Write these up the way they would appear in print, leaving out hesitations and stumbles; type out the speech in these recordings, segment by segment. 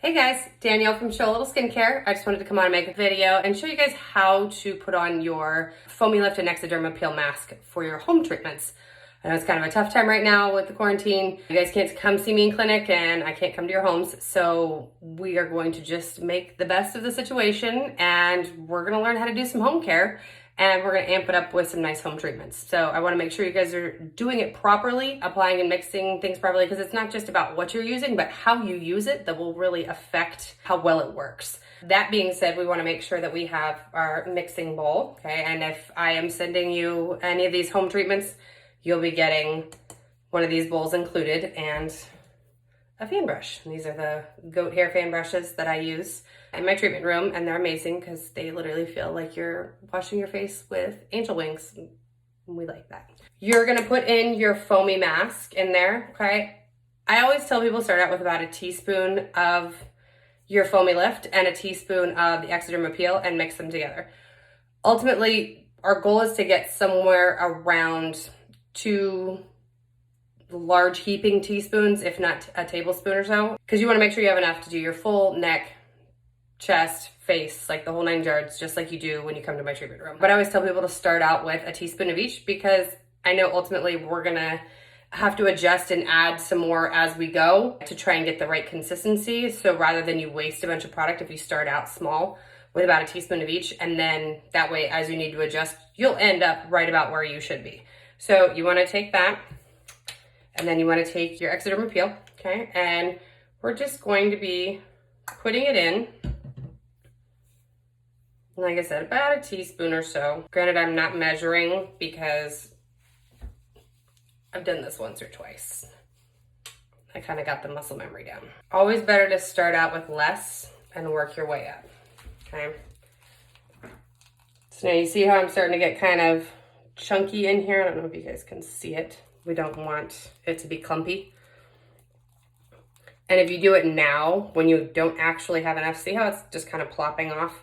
Hey guys, Danielle from Show a Little Skincare. I just wanted to come on and make a video and show you guys how to put on your Foamy Lift and Exoderma Peel Mask for your home treatments. I know it's kind of a tough time right now with the quarantine. You guys can't come see me in clinic and I can't come to your homes. So we are going to just make the best of the situation and we're gonna learn how to do some home care and we're gonna amp it up with some nice home treatments. So I wanna make sure you guys are doing it properly, applying and mixing things properly, because it's not just about what you're using, but how you use it that will really affect how well it works. That being said, we wanna make sure that we have our mixing bowl, okay? And if I am sending you any of these home treatments, you'll be getting one of these bowls included and a fan brush. And these are the goat hair fan brushes that I use in my treatment room, and they're amazing because they literally feel like you're washing your face with angel wings. We like that. You're gonna put in your foamy mask in there, okay? I always tell people start out with about a teaspoon of your Foamy Lift and a teaspoon of the Exoderma Peel and mix them together. Ultimately, our goal is to get somewhere around 2 large heaping teaspoons, if not a tablespoon or so, because you want to make sure you have enough to do your full neck, chest, face, like the whole 9 yards, just like you do when you come to my treatment room. But I always tell people to start out with a teaspoon of each, because I know ultimately we're gonna have to adjust and add some more as we go to try and get the right consistency. So rather than you waste a bunch of product, if you start out small with about a teaspoon of each, and then that way as you need to adjust, you'll end up right about where you should be. So you want to take that, and then you want to take your Exoderma Peel, okay? And we're just going to be putting it in, like I said, about a teaspoon or so. Granted, I'm not measuring because I've done this once or twice. I kind of got the muscle memory down. Always better to start out with less and work your way up, okay? So now you see how I'm starting to get kind of chunky in here. I don't know if you guys can see it. We don't want it to be clumpy. And if you do it now, when you don't actually have enough, see how it's just kind of plopping off?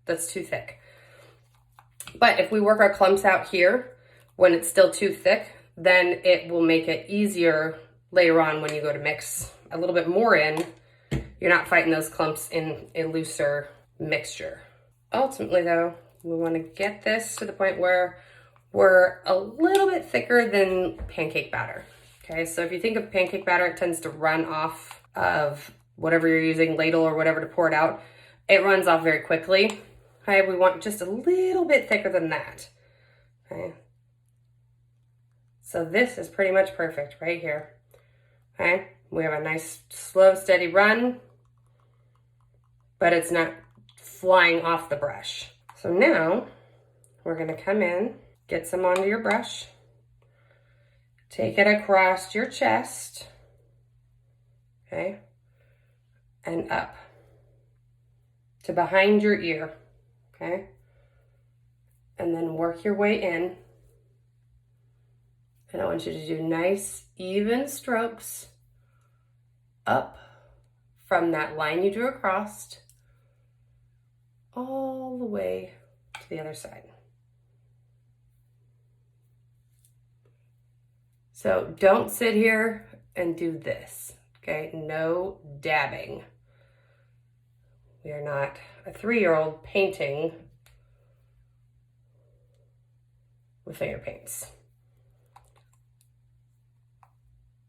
That's too thick. But if we work our clumps out here, when it's still too thick, then it will make it easier later on when you go to mix a little bit more in. You're not fighting those clumps in a looser mixture. Ultimately though, we want to get this to the point where we're a little bit thicker than pancake batter. Okay, so if you think of pancake batter, it tends to run off of whatever you're using, ladle or whatever to pour it out. It runs off very quickly. Okay, we want just a little bit thicker than that. Okay, so this is pretty much perfect right here. Okay, we have a nice slow, steady run, but it's not flying off the brush. So now we're gonna come in, get some onto your brush, take it across your chest, okay, and up to behind your ear, okay, and then work your way in. And I want you to do nice, even strokes up from that line you drew across all the way to the other side. So don't sit here and do this, okay? No dabbing. We are not a 3-year-old painting with finger paints.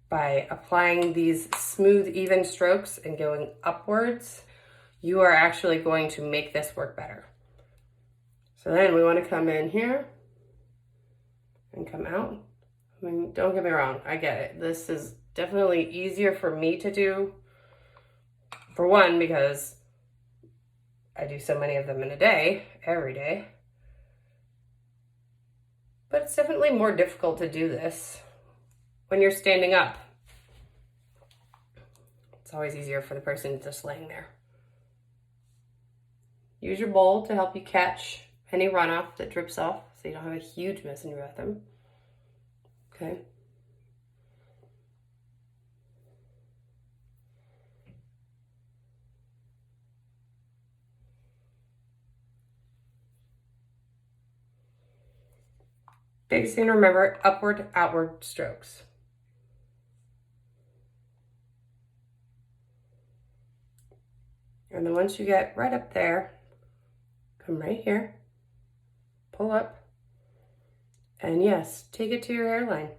By applying these smooth, even strokes and going upwards, you are actually going to make this work better. So then we want to come in here and come out. I mean, don't get me wrong, I get it. This is definitely easier for me to do. For one, because I do so many of them in a day, every day. But it's definitely more difficult to do this when you're standing up. It's always easier for the person just laying there. Use your bowl to help you catch any runoff that drips off so you don't have a huge mess in your bathroom. Okay. Big thing to remember, upward, outward strokes. And then once you get right up there, come right here, pull up, and yes, take it to your hairline.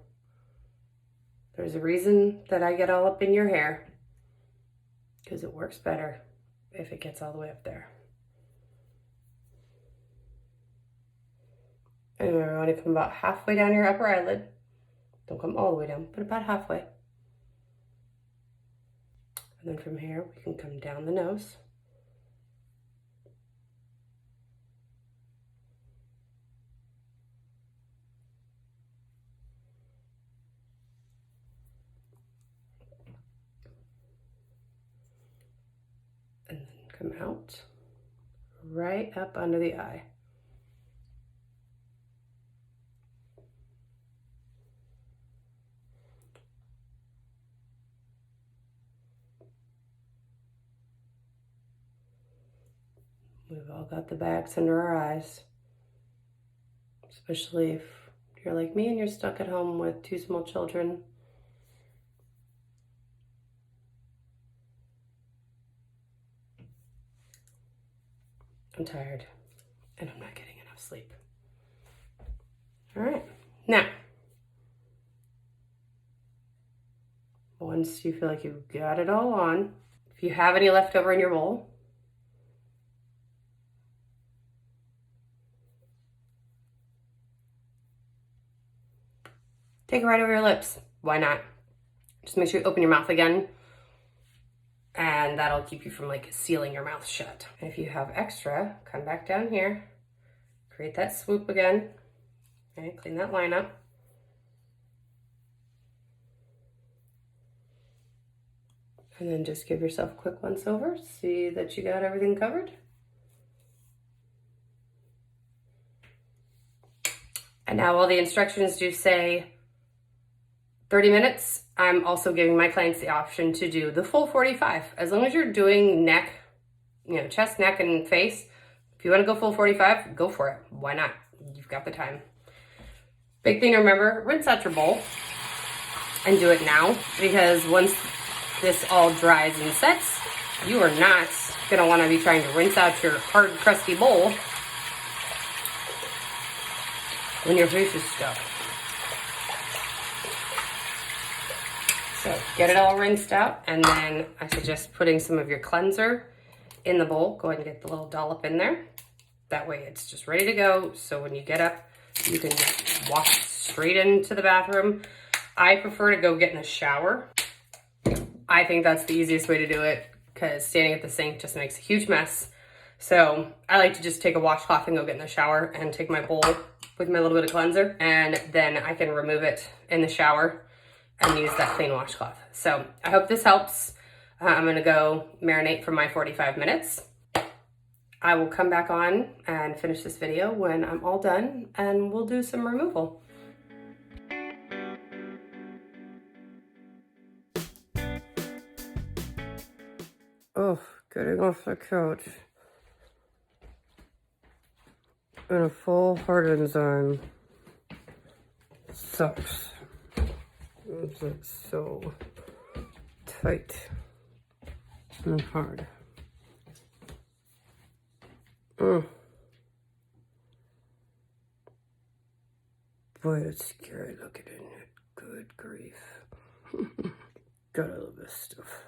There's a reason that I get all up in your hair, because it works better if it gets all the way up there. And we want to come about halfway down your upper eyelid. Don't come all the way down, but about halfway. And then from here, we can come down the nose. And then come out, right up under the eye. We've all got the bags under our eyes, especially if you're like me and you're stuck at home with 2 small children. I'm tired and I'm not getting enough sleep. All right, now, once you feel like you've got it all on, if you have any left over in your bowl, take it right over your lips. Why not? Just make sure you open your mouth again, and that'll keep you from like sealing your mouth shut. And if you have extra, come back down here, create that swoop again, and clean that line up. And then just give yourself a quick once over, see that you got everything covered. And now while the instructions do say 30 minutes, I'm also giving my clients the option to do the full 45. As long as you're doing neck, chest, neck, and face, if you want to go full 45, go for it. Why not? You've got the time. Big thing to remember, rinse out your bowl and do it now, because once this all dries and sets, you are not going to want to be trying to rinse out your hard, crusty bowl when your face is stuck. So get it all rinsed out, and then I suggest putting some of your cleanser in the bowl. Go ahead and get the little dollop in there. That way it's just ready to go. So when you get up, you can just walk straight into the bathroom. I prefer to go get in the shower. I think that's the easiest way to do it, because standing at the sink just makes a huge mess. So I like to just take a washcloth and go get in the shower and take my bowl with my little bit of cleanser, and then I can remove it in the shower and use that clean washcloth. So I hope this helps. I'm gonna go marinate for my 45 minutes. I will come back on and finish this video when I'm all done, and we'll do some removal. Oh, getting off the couch in a full heart enzyme sucks. It's like so tight and hard. But it's scary looking in it. Good grief. Gotta love this stuff.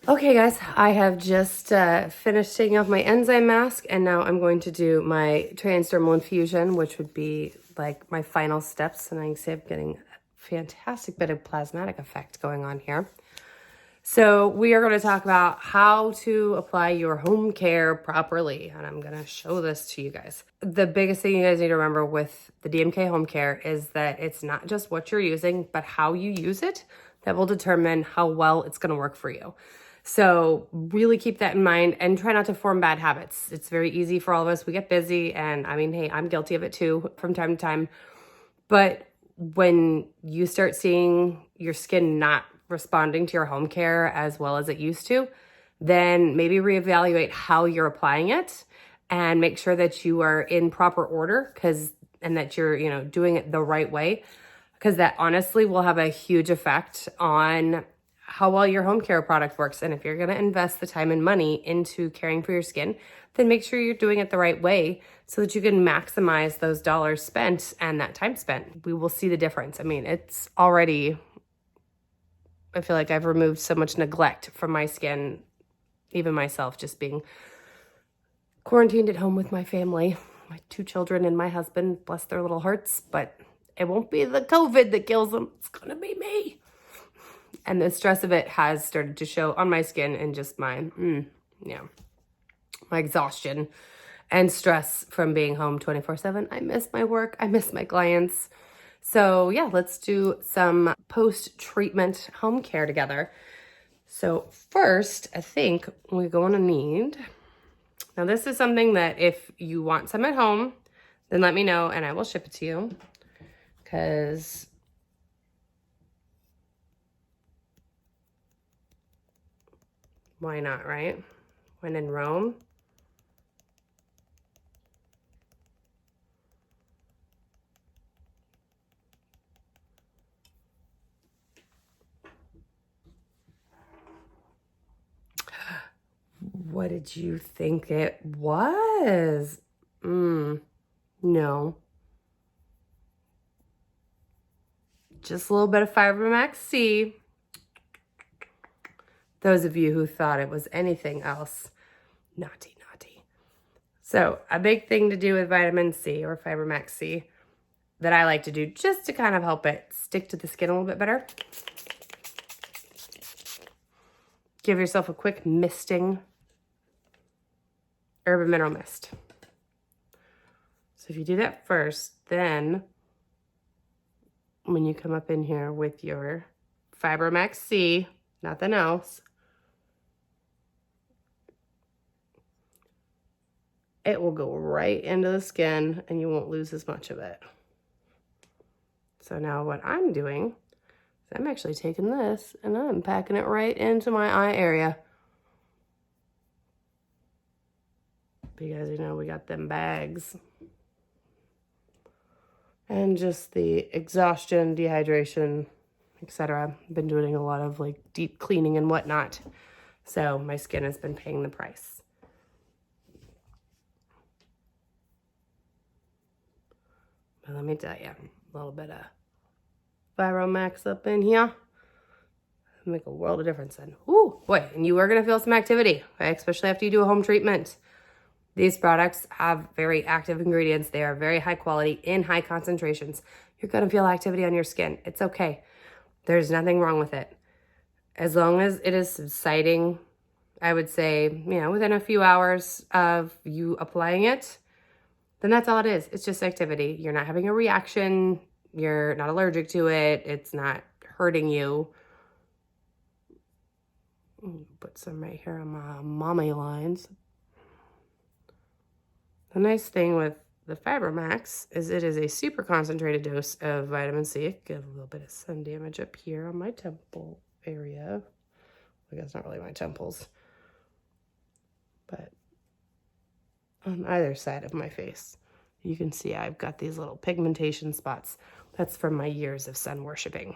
Okay guys, I have just finished taking off my enzyme mask, and now I'm going to do my transdermal infusion, which would be like my final steps. And I can see I'm getting a fantastic bit of plasmatic effect going on here. So we are going to talk about how to apply your home care properly, and I'm going to show this to you guys. The biggest thing you guys need to remember with the DMK home care is that it's not just what you're using, but how you use it that will determine how well it's going to work for you. So really keep that in mind and try not to form bad habits. It's very easy for all of us. We get busy, and I mean, hey, I'm guilty of it too from time to time. But when you start seeing your skin not responding to your home care as well as it used to, then maybe reevaluate how you're applying it and make sure that you are in proper order and that you're, doing it the right way, because that honestly will have a huge effect on how well your home care product works. And if you're going to invest the time and money into caring for your skin, then make sure you're doing it the right way so that you can maximize those dollars spent and that time spent. We will see the difference. I mean, it's already, I feel like I've removed so much neglect from my skin, even myself, just being quarantined at home with my family, my 2 children and my husband, bless their little hearts, but it won't be the COVID that kills them. It's going to be me. And the stress of it has started to show on my skin and just my exhaustion and stress from being home 24/7. I miss my work. I miss my clients. So yeah, let's do some post-treatment home care together. So first, I think we're going to need, now this is something that if you want some at home, then let me know and I will ship it to you, because why not, right? When in Rome. What did you think it was? No. Just a little bit of Fibramax C. Those of you who thought it was anything else, naughty, naughty. So a big thing to do with vitamin C or Fibramax C that I like to do just to kind of help it stick to the skin a little bit better. Give yourself a quick misting herb and mineral mist. So if you do that first, then when you come up in here with your Fibramax C, nothing else, it will go right into the skin and you won't lose as much of it. So now what I'm doing is I'm actually taking this and I'm packing it right into my eye area. Because, we got them bags. And just the exhaustion, dehydration, etc. I've been doing a lot of deep cleaning and whatnot. So my skin has been paying the price. But let me tell you, a little bit of Fibramax up in here make a world of difference then. Ooh, boy, and you are going to feel some activity, okay? Especially after you do a home treatment. These products have very active ingredients. They are very high quality in high concentrations. You're going to feel activity on your skin. It's okay. There's nothing wrong with it. As long as it is subsiding, I would say, within a few hours of you applying it, then that's all it is. It's just activity. You're not having a reaction. You're not allergic to it. It's not hurting you. Put some right here on my mommy lines. The nice thing with the Fibramax is it is a super concentrated dose of vitamin C. Give a little bit of sun damage up here on my temple area. I guess not really my temples, but on either side of my face. You can see I've got these little pigmentation spots. That's from my years of sun worshiping.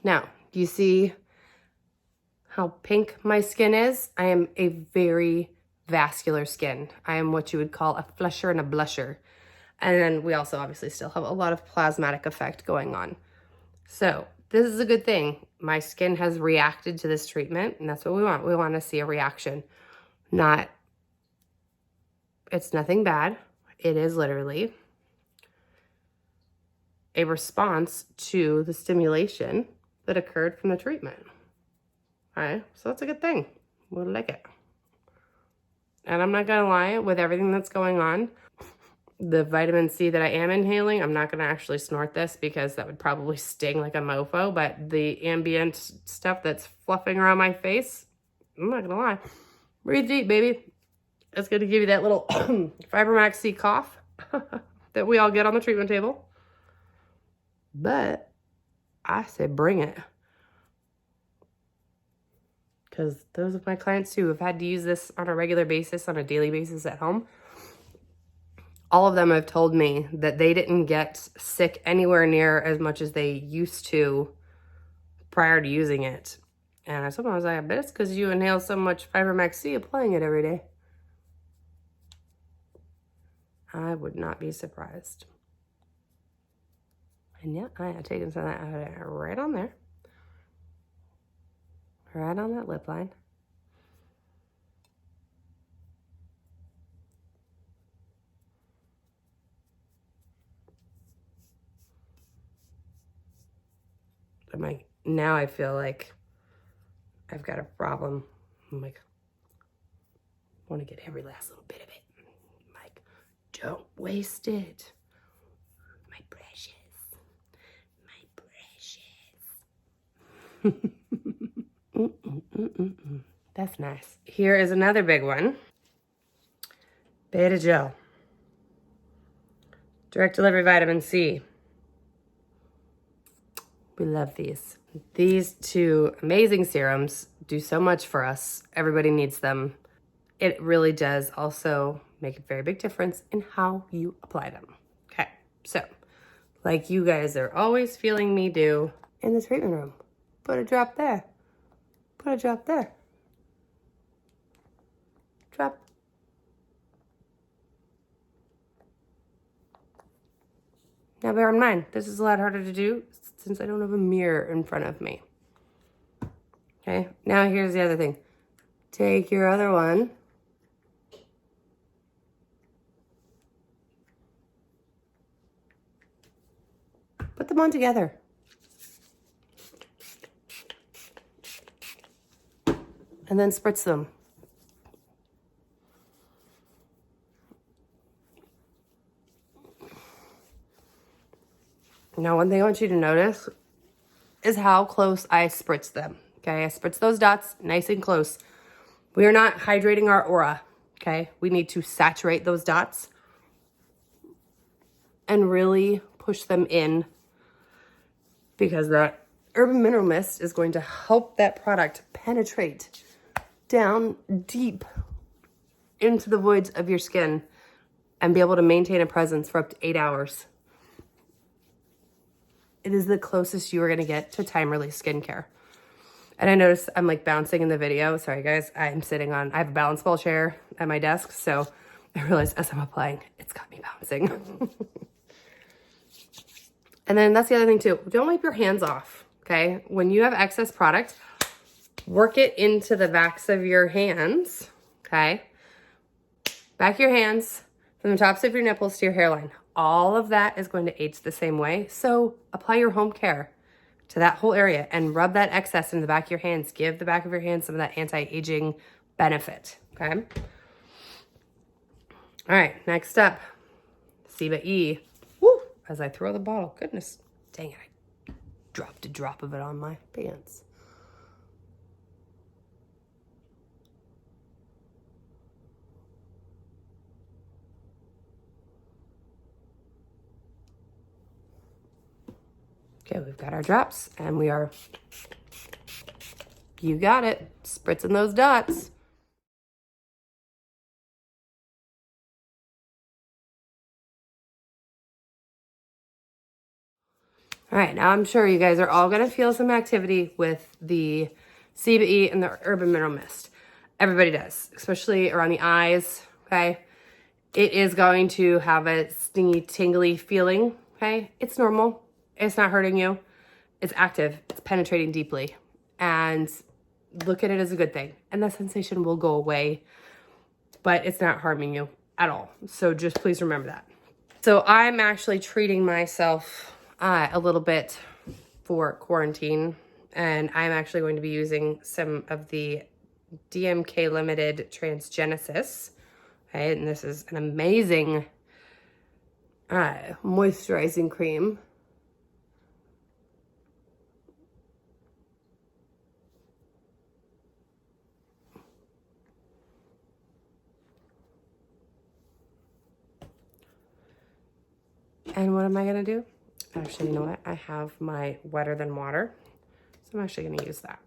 Now, do you see how pink my skin is? I am a very vascular skin. I am what you would call a flusher and a blusher. And then we also obviously still have a lot of plasmatic effect going on. So this is a good thing. My skin has reacted to this treatment, and that's what we want. We want to see a reaction. It's nothing bad. It is literally a response to the stimulation that occurred from the treatment. All right, so that's a good thing. We'll like it. And I'm not gonna lie, with everything that's going on, the vitamin C that I am inhaling, I'm not gonna actually snort this because that would probably sting like a mofo, but the ambient stuff that's fluffing around my face, I'm not gonna lie. Breathe deep, baby. It's gonna give you that little FiberMax C cough that we all get on the treatment table. But I said bring it. Because those of my clients too have had to use this on a regular basis, on a daily basis at home. All of them have told me that they didn't get sick anywhere near as much as they used to prior to using it. And I told them, I was like, I bet it's because you inhale so much FiberMax C applying it every day. I would not be surprised. And yeah, I have taken some of that right on there. Right on that lip line. I'm like, now I feel like I've got a problem. I'm like, I want to get every last little bit of it. I'm like, don't waste it. My precious. My precious. That's nice. Here is another big one. Beta Gel. Direct delivery vitamin C. We love these. These two amazing serums do so much for us. Everybody needs them. It really does also make a very big difference in how you apply them. Okay, so like you guys are always feeling me do in the treatment room. Put a drop there. Put a drop there. Drop. Now bear in mind, this is a lot harder to do since I don't have a mirror in front of me. Okay, now here's the other thing. Take your other one. Put them on together. And then spritz them. Now, one thing I want you to notice is how close I spritz them. Okay, I spritz those dots nice and close. We are not hydrating our aura. Okay, we need to saturate those dots and really push them in, because that Urban Mineral Mist is going to help that product penetrate down deep into the voids of your skin and be able to maintain a presence for up to 8 hours. It is the closest you are going to get to time-release skincare. And I noticed I'm like bouncing in the video. Sorry guys, I have a balance ball chair at my desk. So I realized as I'm applying, it's got me bouncing. And then that's the other thing too. Don't wipe your hands off, okay? When you have excess product, work it into the backs of your hands, okay? Back of your hands, from the tops of your nipples to your hairline. All of that is going to age the same way. So apply your home care to that whole area and rub that excess in the back of your hands. Give the back of your hands some of that anti-aging benefit, okay? All right, next up, Ciba E. Woo, as I throw the bottle. Goodness, dang it, I dropped a drop of it on my pants. Okay, we've got our drops and we are, you got it, spritzing those dots. All right, now I'm sure you guys are all gonna feel some activity with the Ciba E and the Urban Mineral Mist. Everybody does, especially around the eyes, okay? It is going to have a stingy, tingly feeling, okay? It's normal. It's not hurting you. It's active. It's penetrating deeply. And look at it as a good thing. And the sensation will go away, but it's not harming you at all. So just please remember that. So I'm actually treating myself a little bit for quarantine. And I'm actually going to be using some of the DMK Limited Transgenesis. Okay, and this is an amazing moisturizing cream. And what am I gonna do? Actually, you know what? I have my Wetter Than Water. So I'm actually gonna use that.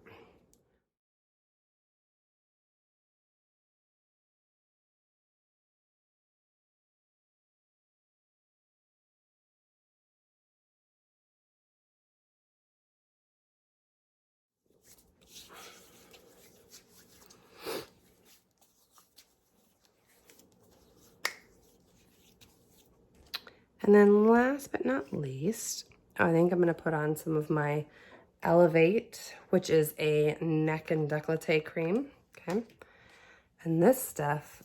And then last but not least, I think I'm gonna put on some of my Elevate, which is a neck and décolleté cream, okay? And this stuff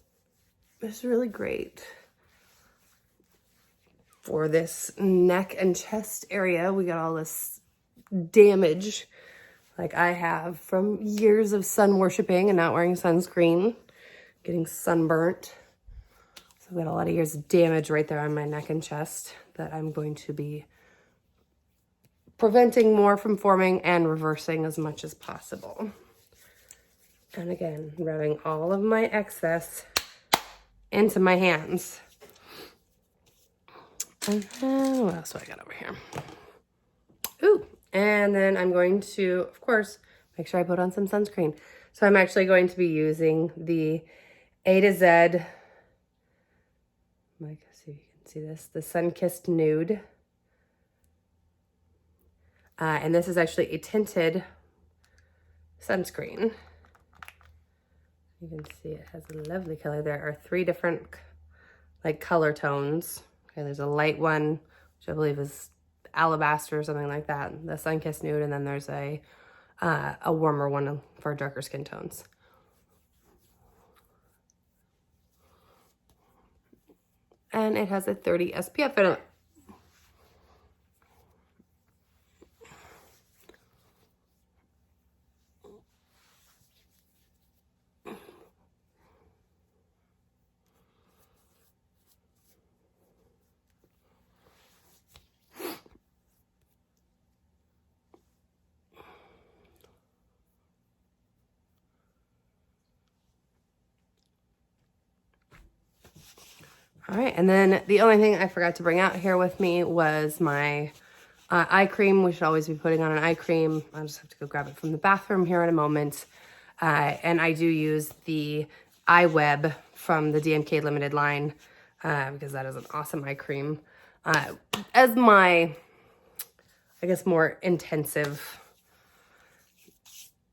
is really great for this neck and chest area. We got all this damage like I have from years of sun worshiping and not wearing sunscreen, getting sunburnt. So I've got a lot of years of damage right there on my neck and chest that I'm going to be preventing more from forming and reversing as much as possible. And again, rubbing all of my excess into my hands. And then what else do I got over here? Ooh, and then I'm going to, of course, make sure I put on some sunscreen. So I'm actually going to be using the A to Z, like, see if you can see this, the Sunkissed Nude. And this is actually a tinted sunscreen. You can see it has a lovely color. There are 3 different like color tones. Okay, there's a light one, which I believe is alabaster or something like that, the Sunkissed Nude, and then there's a warmer one for darker skin tones. And it has a 30 SPF in it. All right, and then the only thing I forgot to bring out here with me was my eye cream. We should always be putting on an eye cream. I'll just have to go grab it from the bathroom here in a moment. And I do use the Eye Web from the DMK Limited line because that is an awesome eye cream. As my, I guess, more intensive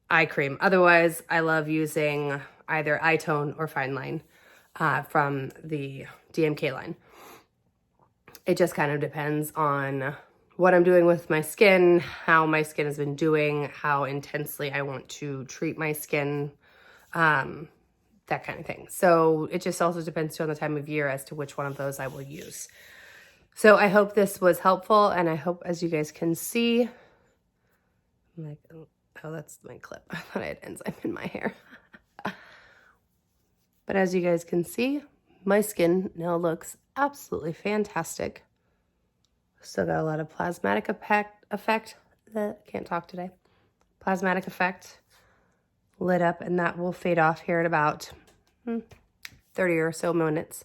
eye cream. Otherwise, I love using either Eye Tone or Fine Line from the DMK line. It just kind of depends on what I'm doing with my skin, how my skin has been doing, how intensely I want to treat my skin, that kind of thing. So it just also depends on the time of year as to which one of those I will use. So I hope this was helpful, and I hope, as you guys can see, I'm like, oh, that's my clip. I thought I had enzyme in my hair. But as you guys can see, my skin now looks absolutely fantastic. Still got a lot of plasmatic effect. Can't talk today. Plasmatic effect lit up, and that will fade off here in about 30 or so minutes.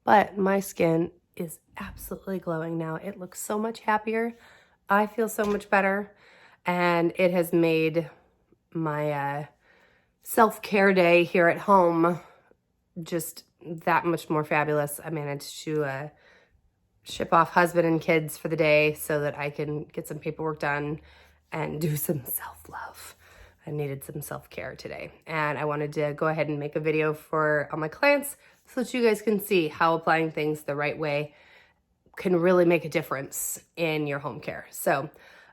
But my skin is absolutely glowing now. It looks so much happier. I feel so much better, and it has made my self-care day here at home just that much more fabulous. I managed to ship off husband and kids for the day so that I can get some paperwork done and do some self-love. I needed some self-care today, and I wanted to go ahead and make a video for all my clients so that you guys can see how applying things the right way can really make a difference in your home care. So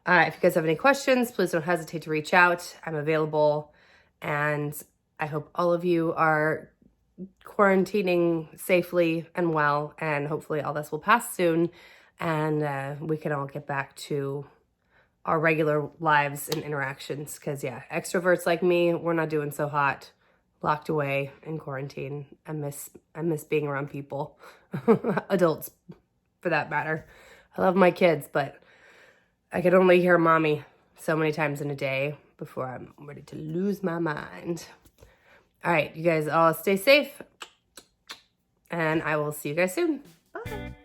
if you guys have any questions, please don't hesitate to reach out. I'm available, and I hope all of you are quarantining safely and well, and hopefully all this will pass soon, and we can all get back to our regular lives and interactions. Because yeah, extroverts like me, we're not doing so hot, locked away in quarantine. I miss being around people, adults for that matter. I love my kids, but I could only hear mommy so many times in a day before I'm ready to lose my mind. All right, you guys all stay safe, and I will see you guys soon. Bye.